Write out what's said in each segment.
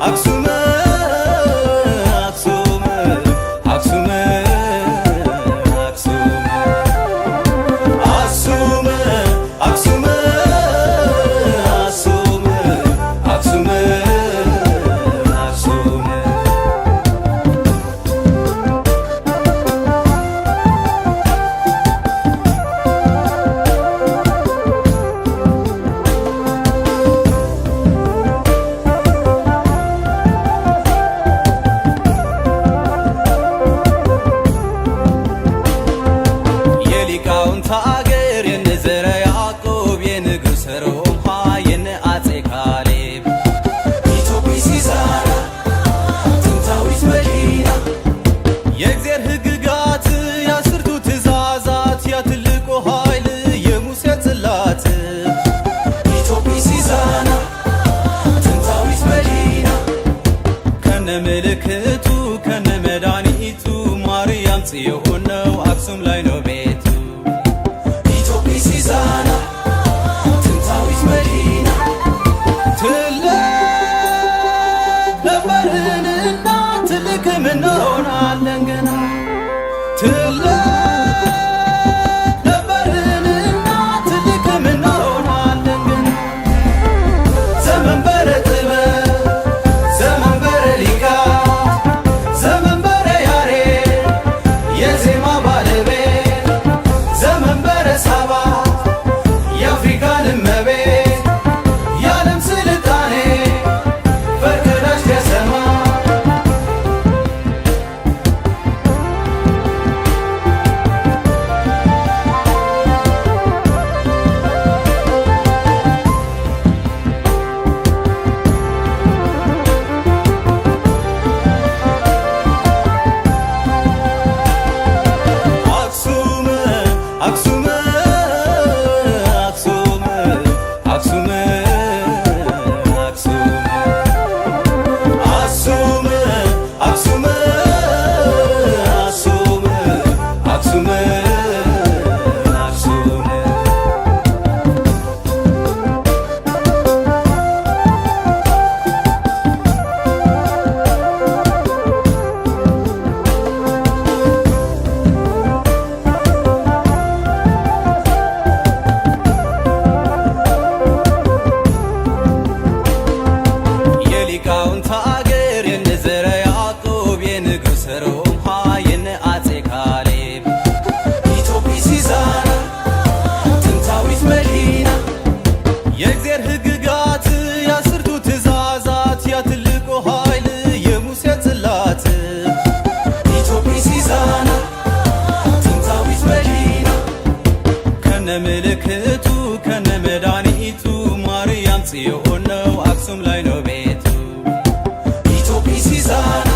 አክሱም አክሱም አክሱም አክሱም አክሱም አክሱም አክሱም የሊቃውንት አገር የነ ዘርዓ ያዕቆብ የንጉሠ ሮምሃ የነ አፄ ካሌብ ኢትዮጵያ ሲዛራ ጥንታዊት መዲና የእግዚአብሔር ሕግጋት የአስርቱ ትእዛዛት ያ ትልቁ ኃይል የሙሴ ጽላት ኢትዮጵያ ሲዛራ ጥንታዊት መዲና ከነ ምልክቱ ከነ መድኃኒቱ ማርያም ጽዮን ነው አክሱም ላይ ነው ቤቱ ኢትዮጵያ ሲዛራ ጥንታዊት መዲና ትልቅ ነበርንና ትልቅም እንሆናለን ገና ትልቅ ነበርንና ትልቅም እንሆናለን ገና ዘመን በረ ጥበብ ዘመን በረ ሊቃት ዘመን በረ ያሬድ የዜማ ባለቤት ዘመን በረ ሳባ የአፍሪካን እመቤት የዓለም ስልጣኔ ፈርቀዳጅ ከሰማ አክሱም አክሱም አክሱም አክሱም አክሱም አክሱም አክሱም አክሱም አክሱም የሊቃውንት አገር የነ ዘርዓ ያዕቆብ የንጉሠ ሮምሃ የነ አፄ ካሌብ ኢትዮጵያ ሲዛራ ጥንታዊት መዲና የእግዚአብሔር ሕግጋት የአስርቱ ትእዛዛት ያ ትልቁ ኃይል የሙሴ ጽላት ኢትዮጵያ ሲዛራ ጥንታዊት መዲና ከነ ምልክቱ ከነ መድኃኒቱ ማርያም ጽዮን ነው አክሱም ላይ ነው ቤቱ ኢትዮጵያ ሲዛራ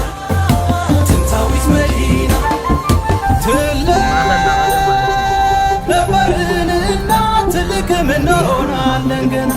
ጥንታዊት መዲና ትልቅ ነበርንና ትልቅም እንሆናለን ገና